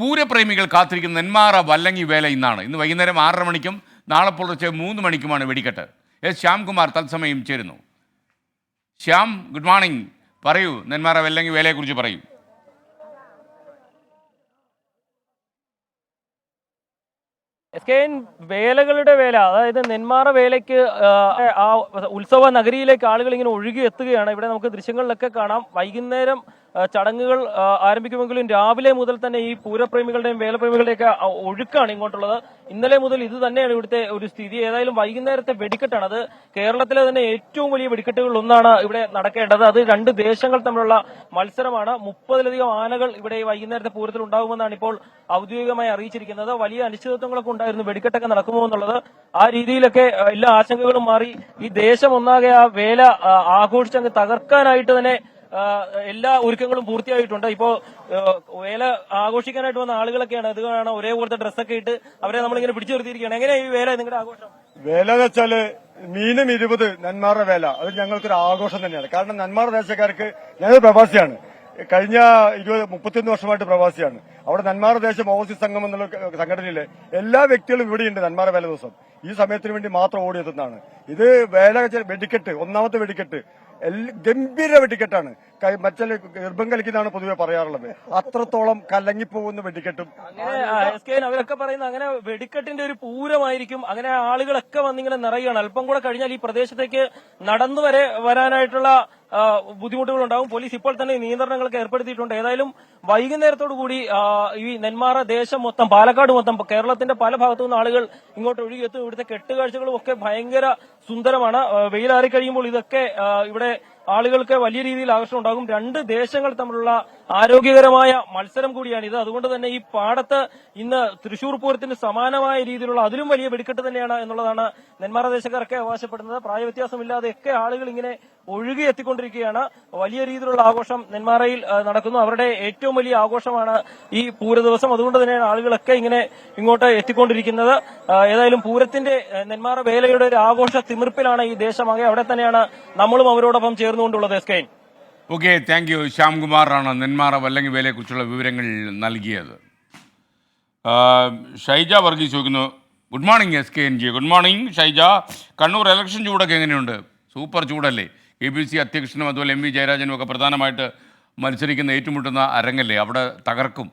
പൂരപ്രേമികൾ കാത്തിരിക്കുന്ന നെന്മാറ വല്ലങ്ങി വേല ഇന്ന് വൈകുന്നേരം 6:30 മണിക്കും നാളെ പുലർച്ചെ 3 മണിക്കുമാണ് വെടിക്കെട്ട്. എസ് ശ്യാംകുമാർ തത്സമയം ചേരുന്നു. Shyam, good morning. പറയൂ, നെന്മാറ വല്ലങ്ങി വേലയെക്കുറിച്ച് പറയൂ. വേലകളുടെ വേല, അതായത് നെന്മാറ വേലയ്ക്ക് ആ ഉത്സവ നഗരിയിലേക്ക് ആളുകൾ ഇങ്ങനെ ഒഴുകി എത്തുകയാണ്. ഇവിടെ നമുക്ക് ദൃശ്യങ്ങളിലൊക്കെ കാണാം. വൈകുന്നേരം ചടങ്ങുകൾ ആരംഭിക്കുമെങ്കിലും രാവിലെ മുതൽ തന്നെ ഈ പൂരപ്രേമികളുടെയും വേലപ്രേമികളുടെയൊക്കെ ഒഴുക്കാണ് ഇങ്ങോട്ടുള്ളത്. ഇന്നലെ മുതൽ ഇത് തന്നെയാണ് ഇവിടുത്തെ ഒരു സ്ഥിതി. ഏതായാലും വൈകുന്നേരത്തെ വെടിക്കെട്ടാണ്. അത് കേരളത്തിലെ തന്നെ ഏറ്റവും വലിയ വെടിക്കെട്ടുകളിൽ ഒന്നാണ് ഇവിടെ നടക്കേണ്ടത്. അത് രണ്ട് ദേശങ്ങൾ തമ്മിലുള്ള മത്സരമാണ്. 30-ലധികം ആനകൾ ഇവിടെ വൈകുന്നേരത്തെ പൂരത്തിൽ ഉണ്ടാകുമെന്നാണ് ഇപ്പോൾ ഔദ്യോഗികമായി അറിയിച്ചിരിക്കുന്നത്. വലിയ അനിശ്ചിതത്വങ്ങളൊക്കെ ഉണ്ടായിരുന്നു വെടിക്കെട്ടൊക്കെ നടക്കുമോ എന്നുള്ളത്. ആ രീതിയിലൊക്കെ എല്ലാ ആശങ്കകളും മാറി ഈ ദേശം ഒന്നാകെ ആ വേല ആഘോഷിച്ചങ്ങ് തകർക്കാനായിട്ട് തന്നെ എല്ലാ ഒരുക്കങ്ങളും പൂർത്തിയായിട്ടുണ്ട്. ഇപ്പോ വേല ആഘോഷിക്കാനായിട്ട് വന്ന ആളുകളൊക്കെയാണ്. അത് കാണാൻ ഒരേപോലത്തെ ഡ്രസ്സൊക്കെ ഇട്ട് അവരെ നമ്മളിങ്ങനെ പിടിച്ചു നിർത്തിയിരിക്കുകയാണ്. എങ്ങനെയാ ഈ വേല നിങ്ങളുടെ ആഘോഷം? വേല എന്ന് വെച്ചാല് മീനും 20 നെന്മാറ വേല, അത് ഞങ്ങൾക്കൊരു ആഘോഷം തന്നെയാണ്. കാരണം നെന്മാറ ദേശക്കാർക്ക്, ഞങ്ങൾ പ്രവാസിയാണ്, കഴിഞ്ഞ 31 വർഷമായിട്ട് പ്രവാസിയാണ്. അവിടെ നെന്മാറ ദേശം ഓവർസീസ് സംഘം എന്നുള്ള സംഘടനയിലെ എല്ലാ വ്യക്തികളും ഇവിടെയുണ്ട്. നെന്മാറ വേല ദിവസം ഈ സമയത്തിന് വേണ്ടി മാത്രം ഓടിയെത്തുന്നതാണ്. ഇത് വേല വെടിക്കെട്ട്, ഒന്നാമത്തെ വെടിക്കെട്ട് ഗംഭീര വെടിക്കെട്ടാണ്. മറ്റേ ഗർഭം കളിക്കുന്നതാണ് പൊതുവെ പറയാറുള്ളത്. അത്രത്തോളം കലങ്ങിപ്പോകുന്ന വെടിക്കെട്ടും അവരൊക്കെ പറയുന്നത് അങ്ങനെ വെടിക്കെട്ടിന്റെ ഒരു പൂരമായിരിക്കും. അങ്ങനെ ആളുകളൊക്കെ വന്നിങ്ങനെ നിറയുകയാണ്. അല്പം കൂടെ കഴിഞ്ഞാൽ ഈ പ്രദേശത്തേക്ക് നടന്നു വരാനായിട്ടുള്ള ബുദ്ധിമുട്ടുകൾ ഉണ്ടാകും. പോലീസ് ഇപ്പോൾ തന്നെ നിയന്ത്രണങ്ങളൊക്കെ ഏർപ്പെടുത്തിയിട്ടുണ്ട്. ഏതായാലും വൈകുന്നേരത്തോടു കൂടി ഈ നെന്മാറ ദേശം മൊത്തം, പാലക്കാട് മൊത്തം, കേരളത്തിന്റെ പല ഭാഗത്തു നിന്ന് ആളുകൾ ഇങ്ങോട്ട് ഒഴുകിയെത്തും. ഇവിടുത്തെ കെട്ടുകാഴ്ചകളും ഒക്കെ ഭയങ്കര സുന്ദരമാണ്. വെയിലാറി കഴിയുമ്പോൾ ഇതൊക്കെ ഇവിടെ ആളുകൾക്ക് വലിയ രീതിയിൽ ആകർഷണം ഉണ്ടാകും. രണ്ട് ദേശങ്ങൾ തമ്മിലുള്ള ആരോഗ്യകരമായ മത്സരം കൂടിയാണിത്. അതുകൊണ്ട് തന്നെ ഈ പാടത്ത് ഇന്ന് തൃശൂർ പൂരത്തിന് സമാനമായ രീതിയിലുള്ള അതിലും വലിയ വെടിക്കെട്ട് തന്നെയാണ് എന്നുള്ളതാണ് നെന്മാറ ദേശക്കാരൊക്കെ അവകാശപ്പെടുന്നത്. പ്രായവ്യത്യാസമില്ലാതെയൊക്കെ ആളുകൾ ഇങ്ങനെ ഒഴുകി എത്തിക്കൊണ്ടിരിക്കുകയാണ്. വലിയ രീതിയിലുള്ള ആഘോഷം നെന്മാറയിൽ നടക്കുന്നു. അവരുടെ ഏറ്റവും വലിയ ആഘോഷമാണ് ഈ പൂര ദിവസം. അതുകൊണ്ട് തന്നെയാണ് ആളുകളൊക്കെ ഇങ്ങനെ ഇങ്ങോട്ട് എത്തിക്കൊണ്ടിരിക്കുന്നത്. ഏതായാലും പൂരത്തിന്റെ നെന്മാറ വേലയുടെ ഒരു ആഘോഷ തിമിർപ്പിലാണ് ഈ ദേശമാകെ. അവിടെ തന്നെയാണ് നമ്മളും അവരോടൊപ്പം ചേർന്നുകൊണ്ടുള്ളത്. എസ്കൈൻ. Okay, thank you. ശ്യാംകുമാറാണ് നെന്മാറ വല്ലങ്ങി വേലയെക്കുറിച്ചുള്ള വിവരങ്ങൾ നൽകിയത്. ഷൈജ വർഗീസ് ചോദിക്കുന്നു. Good morning SKNG. Good morning Shaija. Kannur election ചൂടൊക്കെ എങ്ങനെയുണ്ട്? സൂപ്പർ ചൂടല്ലേ? KBC അധ്യക്ഷനും അതുപോലെ MV ജയരാജനും ഒക്കെ പ്രധാനമായിട്ട് മത്സരിക്കുന്ന, ഏറ്റുമുട്ടുന്ന അരങ്ങല്ലേ? അവിടെ തകർക്കും.